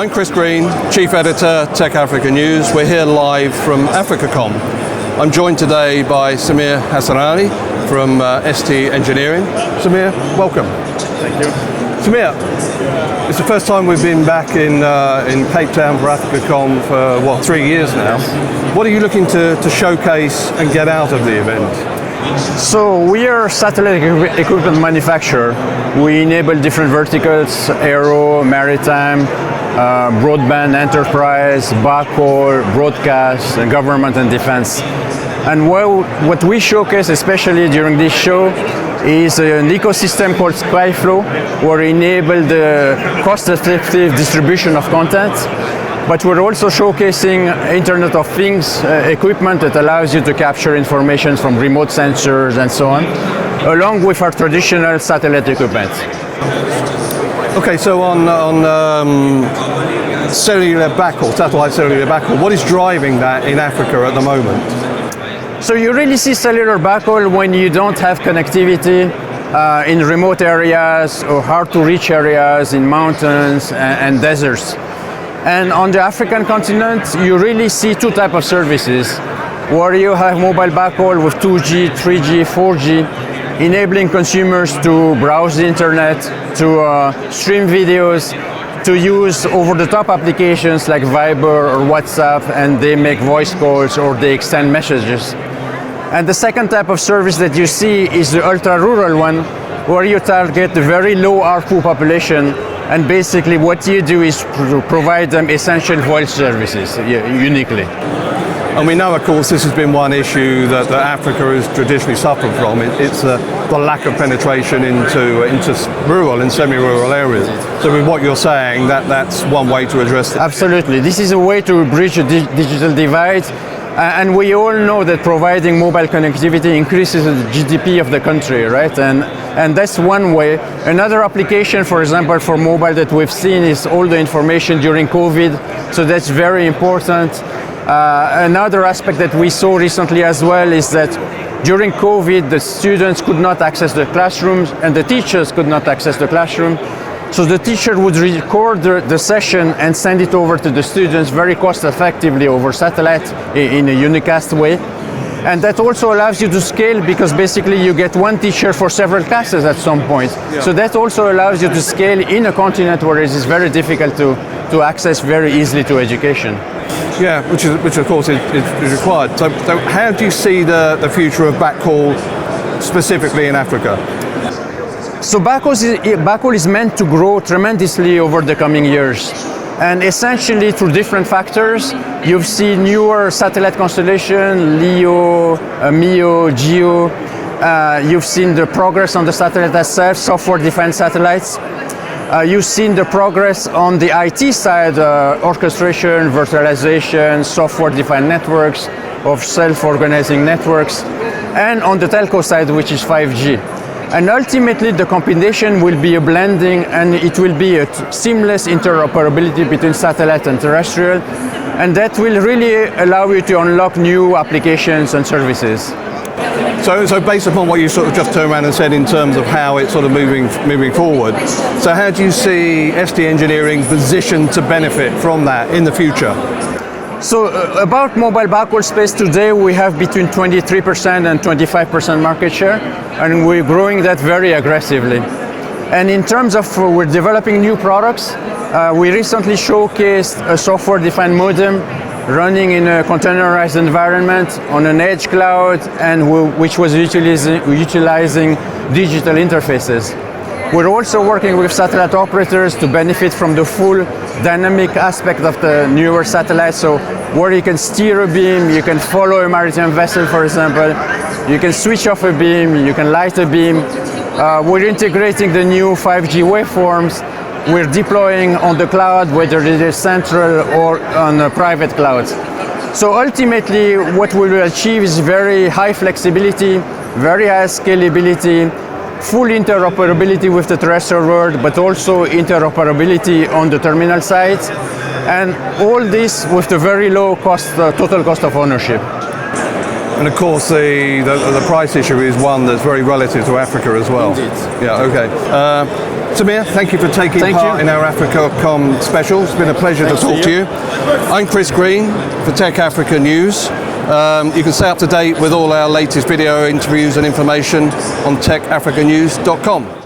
I'm Chris Green, Chief Editor, TechAfrica News. We're here live from AfricaCom. I'm joined today by Samir Hassanali from ST Engineering. Samir, welcome. Thank you. Samir, it's the first time we've been back in Cape Town for AfricaCom for, 3 years now. What are you looking to showcase and get out of the event? So we are a satellite equipment manufacturer. We enable different verticals: aero, maritime, broadband, enterprise, backhaul, broadcast, and government and defense. And what we showcase, especially during this show, is an ecosystem called SkyFlow, where we enable the cost-effective distribution of content. But we're also showcasing Internet of Things equipment that allows you to capture information from remote sensors and so on, along with our traditional satellite equipment. Okay, so on cellular backhaul, satellite cellular backhaul, what is driving that in Africa at the moment? So you really see cellular backhaul when you don't have connectivity in remote areas or hard to reach areas in mountains and deserts. And on the African continent, you really see two types of services, where you have mobile backhaul with 2G, 3G, 4G, enabling consumers to browse the internet, to stream videos, to use over-the-top applications like Viber or WhatsApp, and they make voice calls or they extend messages. And the second type of service that you see is the ultra-rural one, where you target the very low ARPU population. And basically what you do is provide them essential voice services uniquely. And we know, of course, this has been one issue that Africa has traditionally suffered from. It's the lack of penetration into rural and semi-rural areas. So with what you're saying, that's one way to address it. Absolutely. This is a way to bridge the digital divide. And we all know that providing mobile connectivity increases the GDP of the country, right? And that's one way. Another application, for example, for mobile that we've seen is all the information during COVID. So that's very important. Another aspect that we saw recently as well is that during COVID, the students could not access the classrooms and the teachers could not access the classroom. So the teacher would record the session and send it over to the students very cost effectively over satellite in a unicast way. And that also allows you to scale, because basically you get one teacher for several classes at some point. Yeah. So that also allows you to scale in a continent where it is very difficult to access very easily to education. Yeah, which of course is required. So how do you see the future of backhaul specifically in Africa? So backhaul is meant to grow tremendously over the coming years. And essentially through different factors, you've seen newer satellite constellation, LEO, MEO, GEO. You've seen the progress on the satellite itself, software-defined satellites. You've seen the progress on the IT side, orchestration, virtualization, software-defined networks, of self-organizing networks, and on the telco side, which is 5G. And ultimately, the combination will be a blending, and it will be a seamless interoperability between satellite and terrestrial, and that will really allow you to unlock new applications and services. So based upon what you sort of just turned around and said in terms of how it's sort of moving forward, so how do you see ST Engineering positioned to benefit from that in the future? So about mobile backhaul space today, we have between 23% and 25% market share, and we're growing that very aggressively. And in terms of we're developing new products, we recently showcased a software-defined modem running in a containerized environment on an edge cloud, and which was utilizing digital interfaces. We're also working with satellite operators to benefit from the full dynamic aspect of the newer satellites. So where you can steer a beam, you can follow a maritime vessel, for example, you can switch off a beam, you can light a beam. We're integrating the new 5G waveforms. We're deploying on the cloud, whether it is central or on private clouds. So ultimately, what we will achieve is very high flexibility, very high scalability, full interoperability with the terrestrial world, but also interoperability on the terminal side, and all this with the very low cost, total cost of ownership. And of course, the price issue is one that's very relative to Africa as well. Indeed. Yeah. Okay. Samir, thank you for taking Thank part you. in our AfricaCom special. It's been a pleasure Thanks to talk to to you. you. I'm Chris Green for TechAfrica News. You can stay up to date with all our latest video interviews and information on techafricanews.com.